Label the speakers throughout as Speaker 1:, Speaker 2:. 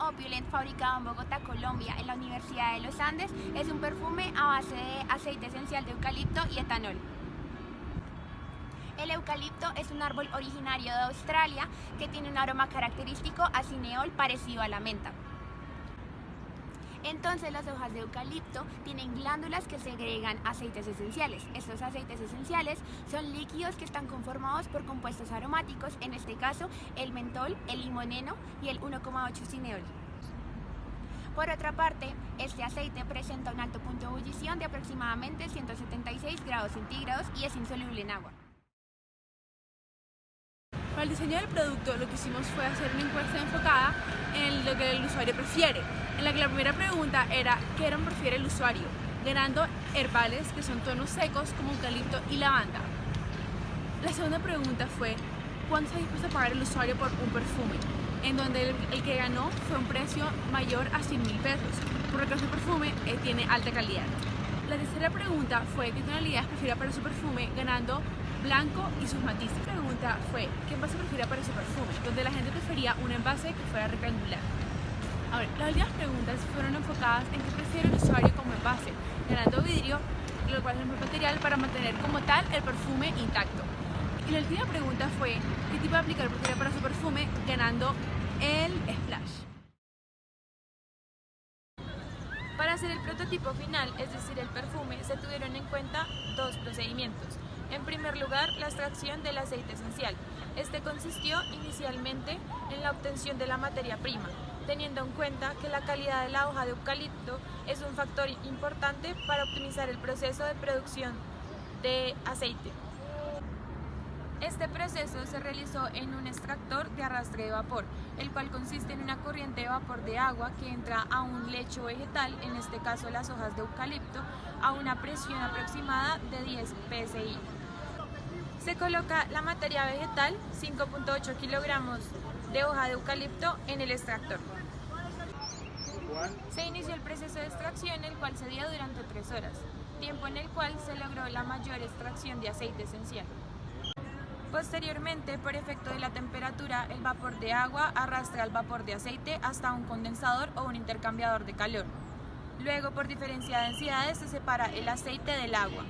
Speaker 1: Opulent, fabricado en Bogotá, Colombia, en la Universidad de los Andes, es un perfume a base de aceite esencial de eucalipto y etanol. El eucalipto es un árbol originario de Australia que tiene un aroma característico a cineol parecido a la menta. Entonces las hojas de eucalipto tienen glándulas que segregan aceites esenciales. Estos aceites esenciales son líquidos que están conformados por compuestos aromáticos, en este caso el mentol, el limoneno y el 1,8 cineol. Por otra parte, este aceite presenta un alto punto de ebullición de aproximadamente 176 grados centígrados y es insoluble en agua.
Speaker 2: Para el diseño del producto, lo que hicimos fue hacer una encuesta enfocada en lo que el usuario prefiere, en la que la primera pregunta era ¿qué aroma prefiere el usuario?, ganando herbales, que son tonos secos como eucalipto y lavanda. La segunda pregunta fue ¿cuánto está dispuesto a pagar el usuario por un perfume?, en donde el que ganó fue un precio mayor a 100.000 pesos, por lo que su perfume tiene alta calidad. La tercera pregunta fue ¿qué tonalidades prefiere para su perfume?, ganando blanco y sus matices. La segunda pregunta fue ¿qué envase prefiere para su perfume?, donde la gente prefería un envase que fuera rectangular. Ahora, las últimas preguntas fueron enfocadas en qué prefiere el usuario como envase, ganando vidrio, lo cual es el mejor material para mantener como tal el perfume intacto. Y la última pregunta fue ¿qué tipo de aplicador prefiere para su perfume?, ganando el splash.
Speaker 3: Para hacer el prototipo final, es decir, el perfume, se tuvieron en cuenta dos procedimientos. En primer lugar, la extracción del aceite esencial. Este consistió inicialmente en la obtención de la materia prima, teniendo en cuenta que la calidad de la hoja de eucalipto es un factor importante para optimizar el proceso de producción de aceite. Este proceso se realizó en un extractor de arrastre de vapor, el cual consiste en una corriente de vapor de agua que entra a un lecho vegetal, en este caso las hojas de eucalipto, a una presión aproximada de 10 psi. Se coloca la materia vegetal, 5.8 kilogramos de hoja de eucalipto, en el extractor. Se inició el proceso de extracción, el cual se dio durante 3 horas, tiempo en el cual se logró la mayor extracción de aceite esencial. Posteriormente, por efecto de la temperatura, el vapor de agua arrastra el vapor de aceite hasta un condensador o un intercambiador de calor. Luego, por diferencia de densidades, se separa el aceite del agua.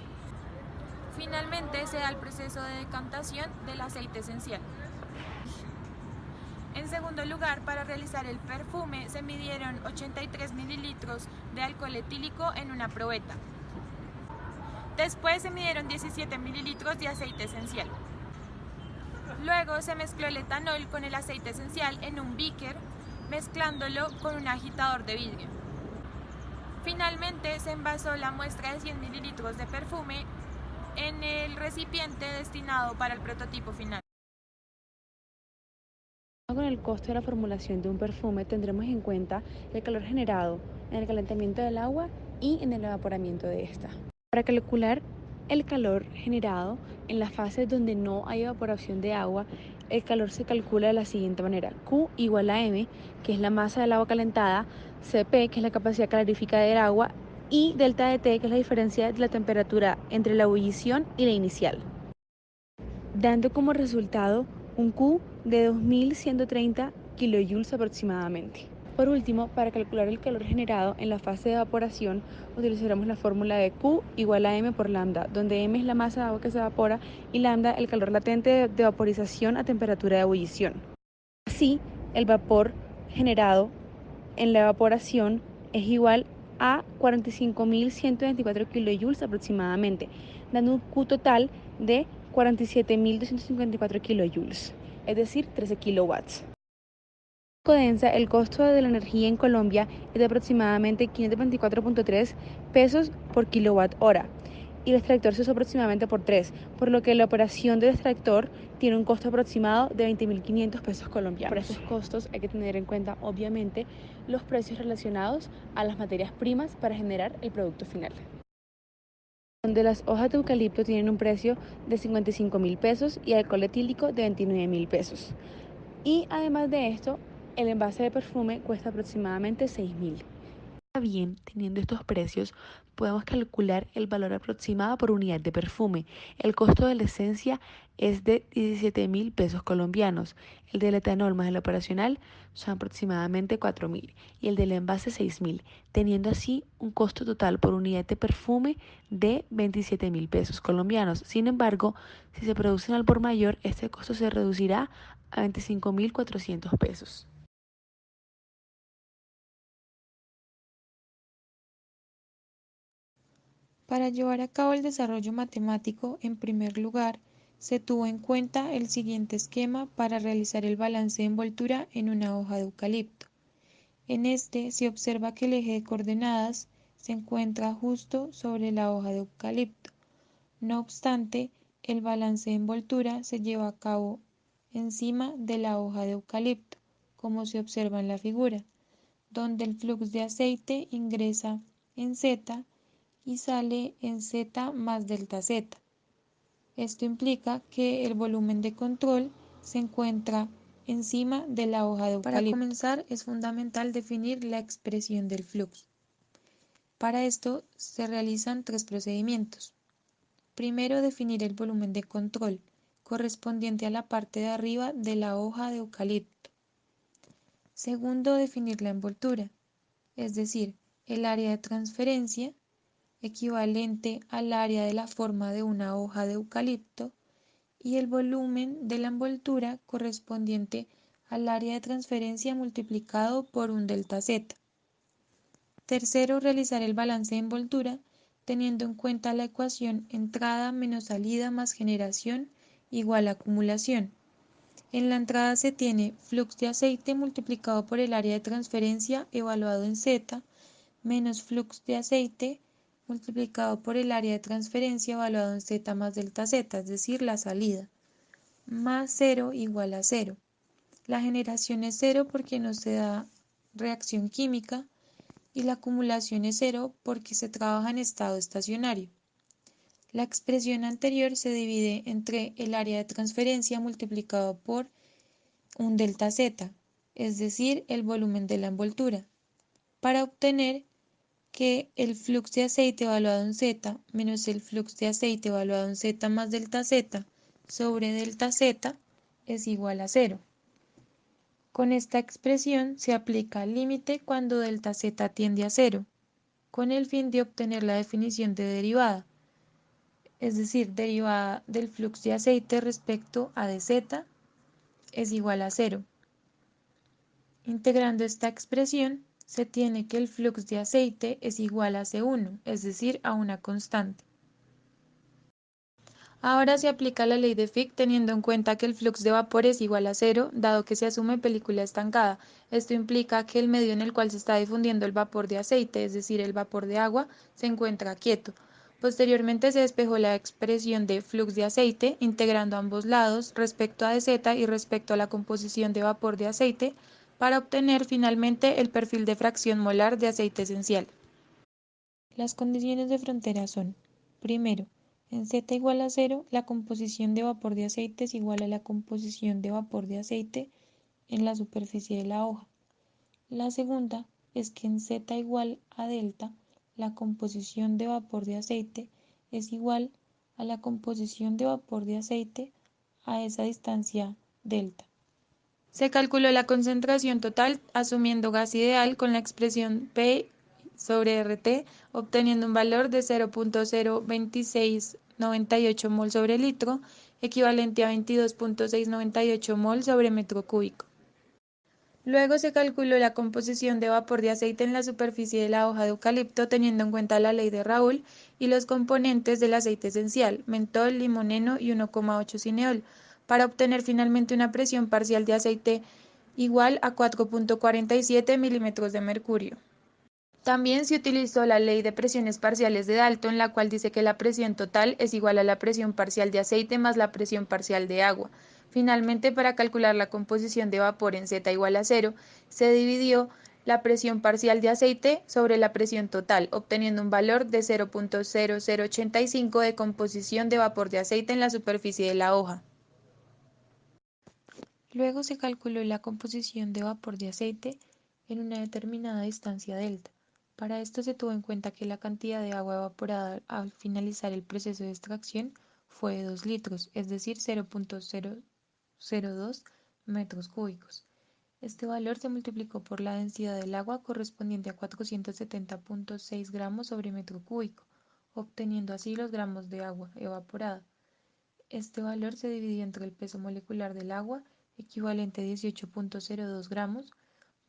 Speaker 3: Finalmente, se da el proceso de decantación del aceite esencial. En segundo lugar, para realizar el perfume, se midieron 83 mililitros de alcohol etílico en una probeta. Después se midieron 17 mililitros de aceite esencial. Luego se mezcló el etanol con el aceite esencial en un beaker, mezclándolo con un agitador de vidrio. Finalmente se envasó la muestra de 100 mililitros de perfume en el recipiente destinado para el prototipo final.
Speaker 4: Con el costo de la formulación de un perfume tendremos en cuenta el calor generado en el calentamiento del agua y en el evaporamiento de esta. Para calcular el calor generado en las fases donde no hay evaporación de agua, el calor se calcula de la siguiente manera: Q igual a M, que es la masa del agua calentada, Cp, que es la capacidad calorífica del agua, y delta de T, que es la diferencia de la temperatura entre la ebullición y la inicial, dando como resultado un Q de 2130 kilojoules aproximadamente. Por último, para calcular el calor generado en la fase de evaporación, utilizaremos la fórmula de Q igual a M por lambda, donde M es la masa de agua que se evapora y lambda el calor latente de vaporización a temperatura de ebullición. Así, el vapor generado en la evaporación es igual a 45.124 kilojoules aproximadamente, dando un Q total de 47.254 kilojoules, es decir, 13 kilowatts. Codensa, el costo de la energía en Colombia es de aproximadamente 524.3 pesos por kilowatt hora y el extractor se usa aproximadamente por 3, por lo que la operación del extractor tiene un costo aproximado de 20.500 pesos colombianos. Para estos costos hay que tener en cuenta, obviamente, los precios relacionados a las materias primas para generar el producto final, donde las hojas de eucalipto tienen un precio de 55.000 pesos y alcohol etílico de 29.000 pesos. Y además de esto, el envase de perfume cuesta aproximadamente 6.000. Bien, teniendo estos precios, podemos calcular el valor aproximado por unidad de perfume. El costo de la esencia es de 17.000 pesos colombianos. El del etanol más el operacional son aproximadamente 4.000 y el del envase 6.000, teniendo así un costo total por unidad de perfume de 27.000 pesos colombianos. Sin embargo, si se producen al por mayor, este costo se reducirá a 25.400 pesos.
Speaker 5: Para llevar a cabo el desarrollo matemático, en primer lugar, se tuvo en cuenta el siguiente esquema para realizar el balance de envoltura en una hoja de eucalipto. En este se observa que el eje de coordenadas se encuentra justo sobre la hoja de eucalipto. No obstante, el balance de envoltura se lleva a cabo encima de la hoja de eucalipto, como se observa en la figura, donde el flux de aceite ingresa en Z y sale en Z más delta Z. Esto implica que el volumen de control se encuentra encima de la hoja de eucalipto. Para comenzar, es fundamental definir la expresión del flux. Para esto se realizan tres procedimientos. Primero, definir el volumen de control, correspondiente a la parte de arriba de la hoja de eucalipto. Segundo, definir la envoltura, es decir, el área de transferencia, equivalente al área de la forma de una hoja de eucalipto, y el volumen de la envoltura correspondiente al área de transferencia multiplicado por un delta Z. Tercero, realizar el balance de envoltura teniendo en cuenta la ecuación entrada menos salida más generación igual a acumulación. En la entrada se tiene flux de aceite multiplicado por el área de transferencia evaluado en Z menos flux de aceite multiplicado por el área de transferencia evaluado en Z más delta Z, es decir, la salida, más 0 igual a 0. La generación es 0 porque no se da reacción química y la acumulación es 0 porque se trabaja en estado estacionario. La expresión anterior se divide entre el área de transferencia multiplicado por un delta Z, es decir, el volumen de la envoltura, para obtener que el flux de aceite evaluado en Z menos el flux de aceite evaluado en Z más delta Z sobre delta Z es igual a 0. Con esta expresión se aplica el límite cuando delta Z tiende a 0, con el fin de obtener la definición de derivada, es decir, derivada del flux de aceite respecto a dz es igual a 0. Integrando esta expresión, se tiene que el flux de aceite es igual a C1, es decir, a una constante. Ahora se aplica la ley de Fick teniendo en cuenta que el flux de vapor es igual a 0, dado que se asume película estancada. Esto implica que el medio en el cual se está difundiendo el vapor de aceite, es decir, el vapor de agua, se encuentra quieto. Posteriormente se despejó la expresión de flux de aceite, integrando ambos lados respecto a dz y respecto a la composición de vapor de aceite, para obtener finalmente el perfil de fracción molar de aceite esencial. Las condiciones de frontera son: primero, en Z igual a 0, la composición de vapor de aceite es igual a la composición de vapor de aceite en la superficie de la hoja. La segunda es que en Z igual a delta, la composición de vapor de aceite es igual a la composición de vapor de aceite a esa distancia delta. Se calculó la concentración total asumiendo gas ideal con la expresión P sobre RT, obteniendo un valor de 0.02698 mol sobre litro, equivalente a 22.698 mol sobre metro cúbico. Luego se calculó la composición de vapor de aceite en la superficie de la hoja de eucalipto teniendo en cuenta la ley de Raoult y los componentes del aceite esencial, mentol, limoneno y 1,8 cineol, para obtener finalmente una presión parcial de aceite igual a 4.47 milímetros de mercurio. También se utilizó la ley de presiones parciales de Dalton, la cual dice que la presión total es igual a la presión parcial de aceite más la presión parcial de agua. Finalmente, para calcular la composición de vapor en Z igual a 0, se dividió la presión parcial de aceite sobre la presión total, obteniendo un valor de 0.0085 de composición de vapor de aceite en la superficie de la hoja. Luego se calculó la composición de vapor de aceite en una determinada distancia delta, Para esto se tuvo en cuenta que la cantidad de agua evaporada al finalizar el proceso de extracción fue de 2 litros, es decir, 0.002 metros cúbicos. Este valor se multiplicó por la densidad del agua correspondiente a 470.6 gramos sobre metro cúbico, obteniendo así los gramos de agua evaporada. Este valor se dividió entre el peso molecular del agua, equivalente a 18.02 gramos,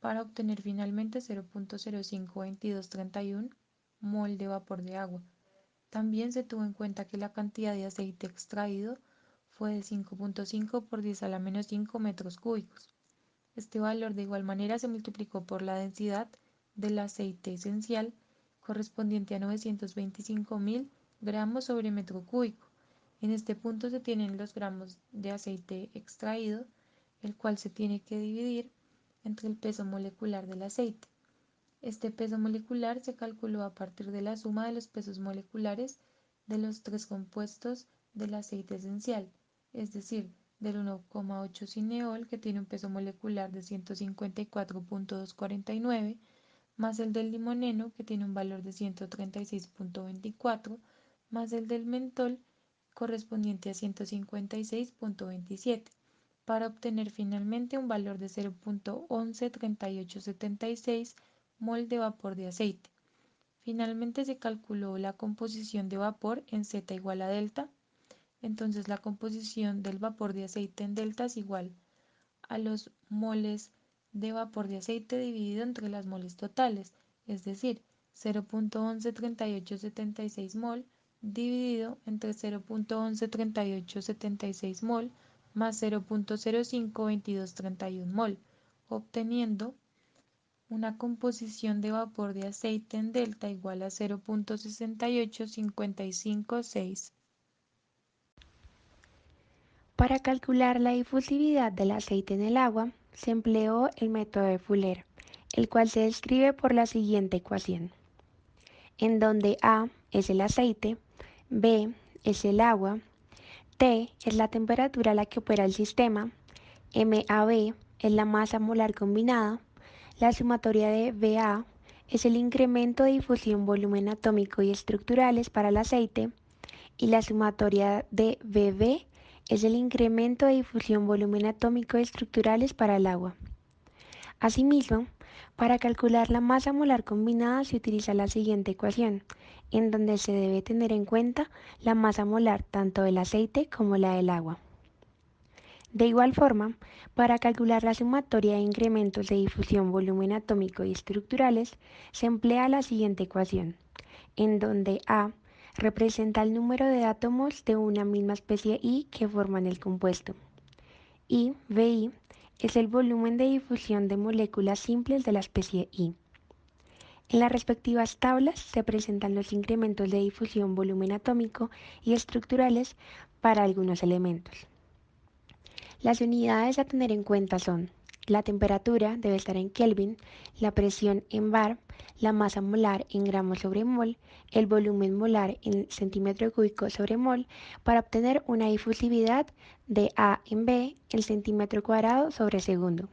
Speaker 5: para obtener finalmente 0.052231 mol de vapor de agua. También se tuvo en cuenta que la cantidad de aceite extraído fue de 5.5 por 10 a la menos 5 metros cúbicos. Este valor de igual manera se multiplicó por la densidad del aceite esencial, correspondiente a 925.000 gramos sobre metro cúbico. En este punto se tienen los gramos de aceite extraído, el cual se tiene que dividir entre el peso molecular del aceite. Este peso molecular se calculó a partir de la suma de los pesos moleculares de los tres compuestos del aceite esencial, es decir, del 1,8 cineol, que tiene un peso molecular de 154.249, más el del limoneno, que tiene un valor de 136.24, más el del mentol, correspondiente a 156.27, para obtener finalmente un valor de 0.113876 mol de vapor de aceite. Finalmente se calculó la composición de vapor en Z igual a delta. Entonces la composición del vapor de aceite en delta es igual a los moles de vapor de aceite dividido entre las moles totales, es decir, 0.113876 mol dividido entre 0.113876 mol más 0.052231 mol, obteniendo una composición de vapor de aceite en delta igual a 0.68556.
Speaker 1: Para calcular la difusividad del aceite en el agua, se empleó el método de Fuller, el cual se describe por la siguiente ecuación, en donde A es el aceite, B es el agua, T es la temperatura a la que opera el sistema, MAB es la masa molar combinada, la sumatoria de BA es el incremento de difusión, volumen atómico y estructurales para el aceite, y la sumatoria de BB es el incremento de difusión, volumen atómico y estructurales para el agua. Asimismo, para calcular la masa molar combinada se utiliza la siguiente ecuación, en donde se debe tener en cuenta la masa molar tanto del aceite como la del agua. De igual forma, para calcular la sumatoria de incrementos de difusión, volumen atómico y estructurales, se emplea la siguiente ecuación, en donde A representa el número de átomos de una misma especie I que forman el compuesto, y VI es el volumen de difusión de moléculas simples de la especie I. En las respectivas tablas se presentan los incrementos de difusión, volumen atómico y estructurales para algunos elementos. Las unidades a tener en cuenta son: la temperatura debe estar en Kelvin, la presión en bar, la masa molar en gramos sobre mol, el volumen molar en centímetro cúbico sobre mol, para obtener una difusividad de A en B en centímetro cuadrado sobre segundo.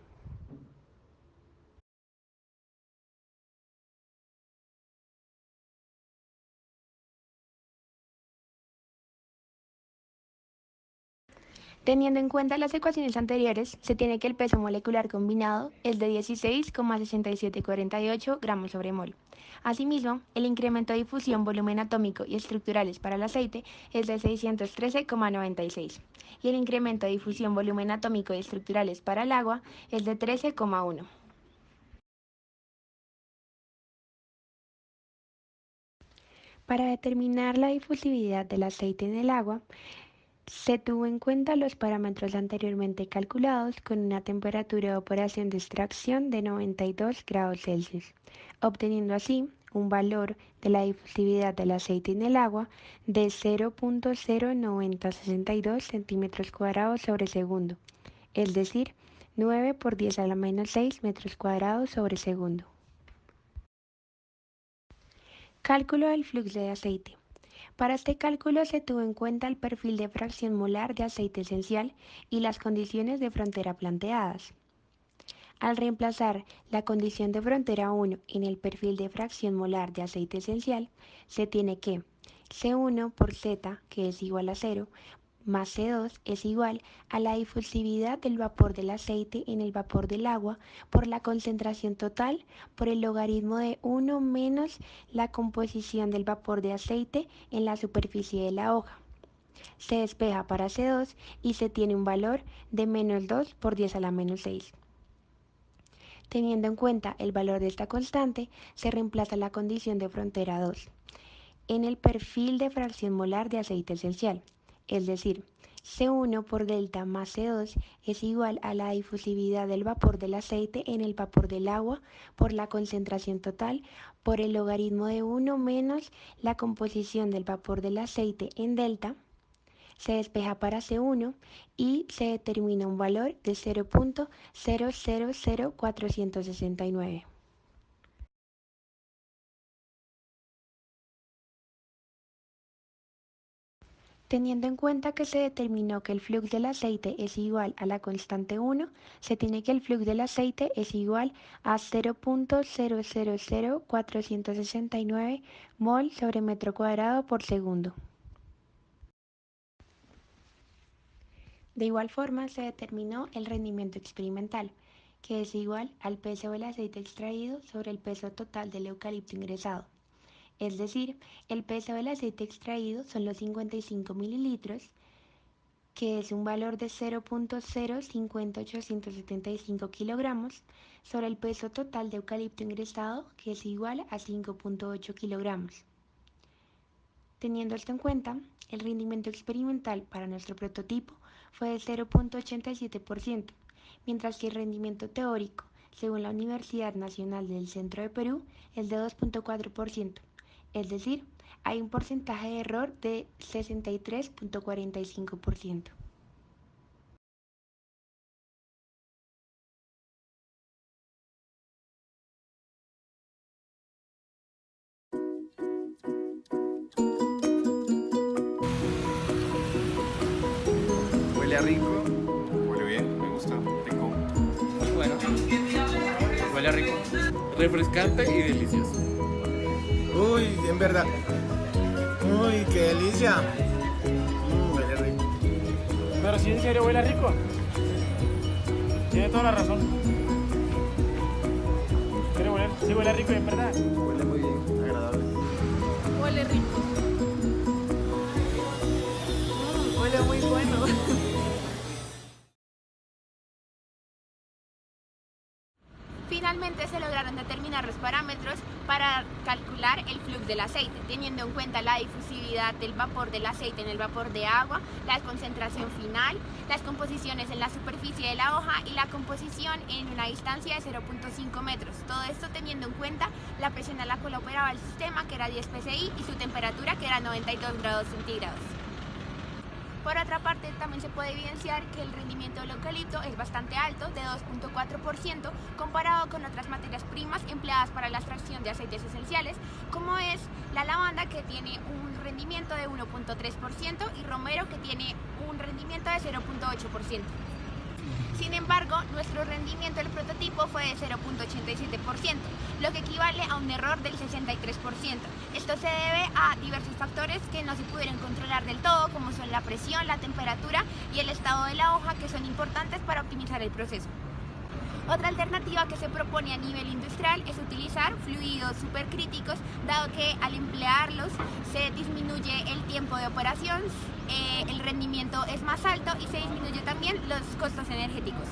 Speaker 1: Teniendo en cuenta las ecuaciones anteriores, se tiene que el peso molecular combinado es de 16,6748 gramos sobre mol. Asimismo, el incremento de difusión, volumen atómico y estructurales para el aceite es de 613,96 y el incremento de difusión, volumen atómico y estructurales para el agua es de 13,1. Para determinar la difusividad del aceite en el agua, se tuvo en cuenta los parámetros anteriormente calculados con una temperatura de operación de extracción de 92 grados Celsius, obteniendo así un valor de la difusividad del aceite en el agua de 0.09062 centímetros cuadrados sobre segundo, es decir, 9 por 10 a la menos 6 metros cuadrados sobre segundo. Cálculo del flujo de aceite. Para este cálculo se tuvo en cuenta el perfil de fracción molar de aceite esencial y las condiciones de frontera planteadas.
Speaker 6: Al reemplazar la condición de frontera 1 en el perfil de fracción molar de aceite esencial, se tiene que C1 por Z, que es igual a 0, más C2 es igual a la difusividad del vapor del aceite en el vapor del agua por la concentración total por el logaritmo de 1 menos la composición del vapor de aceite en la superficie de la hoja. Se despeja para C2 y se tiene un valor de menos 2 por 10 a la menos 6. Teniendo en cuenta el valor de esta constante, se reemplaza la condición de frontera 2 en el perfil de fracción molar de aceite esencial, es decir, C1 por delta más C2 es igual a la difusividad del vapor del aceite en el vapor del agua por la concentración total por el logaritmo de 1 menos la composición del vapor del aceite en delta. Se despeja para C1 y se determina un valor de 0.000469. Teniendo en cuenta que se determinó que el flux del aceite es igual a la constante 1, se tiene que el flux del aceite es igual a 0.000469 mol sobre metro cuadrado por segundo. De igual forma, se determinó el rendimiento experimental, que es igual al peso del aceite extraído sobre el peso total del eucalipto ingresado. Es decir, el peso del aceite extraído son los 55 mililitros, que es un valor de 0.050875 kilogramos, sobre el peso total de eucalipto ingresado, que es igual a 5.8 kilogramos. Teniendo esto en cuenta, el rendimiento experimental para nuestro prototipo fue de 0.87%, mientras que el rendimiento teórico, según la Universidad Nacional del Centro de Perú, es de 2.4%, es decir, hay un porcentaje de error de 63.45%.
Speaker 7: Huele a rico.
Speaker 8: Huele bien, me gusta, rico.
Speaker 7: Muy bueno. Huele a rico. Refrescante y delicioso.
Speaker 9: Uy, en verdad. Uy, qué delicia. Huele rico.
Speaker 10: Pero sí, en serio, huele rico. Tiene toda la razón. Quiere huele, sí huele rico, en verdad.
Speaker 9: Huele muy bien, agradable.
Speaker 2: Huele rico.
Speaker 3: Huele muy bueno.
Speaker 1: Finalmente se lograron determinar los parámetros para calcular el flux del aceite, teniendo en cuenta la difusividad del vapor del aceite en el vapor de agua, la concentración final, las composiciones en la superficie de la hoja y la composición en una distancia de 0.5 metros. Todo esto teniendo en cuenta la presión a la cual operaba el sistema, que era 10 psi, y su temperatura, que era 92 grados centígrados. Por otra parte, también se puede evidenciar que el rendimiento del eucalipto es bastante alto, de 2.4%, comparado con otras materias primas empleadas para la extracción de aceites esenciales, como es la lavanda, que tiene un rendimiento de 1.3%, y romero, que tiene un rendimiento de 0.8%. Sin embargo, nuestro rendimiento del prototipo fue de 0.87%, lo que equivale a un error del 63%. Esto se debe a diversos factores que no se pudieron controlar del todo, como son la presión, la temperatura y el estado de la hoja, que son importantes para optimizar el proceso. Otra alternativa que se propone a nivel industrial es utilizar fluidos supercríticos, dado que al emplearlos se disminuye el tiempo de operación, el rendimiento es más alto y se disminuye también los costos energéticos.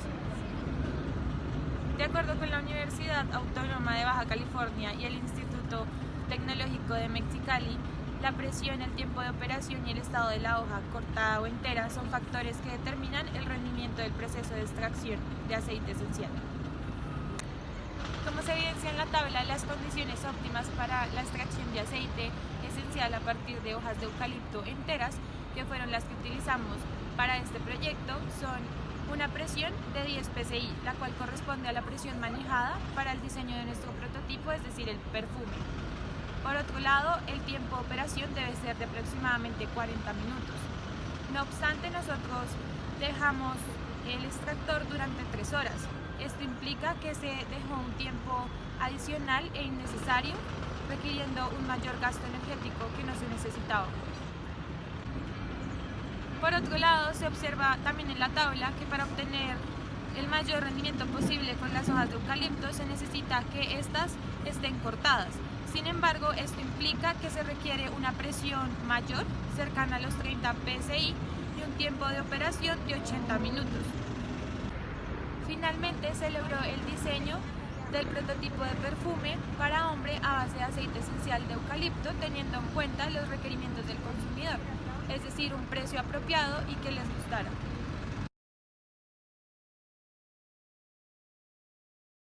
Speaker 3: De acuerdo con la Universidad Autónoma de Baja California y el Instituto Tecnológico de Mexicali, la presión, el tiempo de operación y el estado de la hoja, cortada o entera, son factores que determinan el rendimiento del proceso de extracción de aceite esencial. Como se evidencia en la tabla, las condiciones óptimas para la extracción de aceite esencial a partir de hojas de eucalipto enteras, que fueron las que utilizamos para este proyecto, son una presión de 10 psi, la cual corresponde a la presión manejada para el diseño de nuestro prototipo, es decir, el perfume. Por otro lado, el tiempo de operación debe ser de aproximadamente 40 minutos. No obstante, nosotros dejamos el extractor durante 3 horas. Esto implica que se dejó un tiempo adicional e innecesario, requiriendo un mayor gasto energético que no se necesitaba. Por otro lado, se observa también en la tabla que para obtener el mayor rendimiento posible con las hojas de eucalipto se necesita que éstas estén cortadas. Sin embargo, esto implica que se requiere una presión mayor, cercana a los 30 psi, y un tiempo de operación de 80 minutos. Finalmente, se logró el diseño del prototipo de perfume para hombre a base de aceite esencial de eucalipto, teniendo en cuenta los requerimientos del consumidor, es decir, un precio apropiado y que les gustara.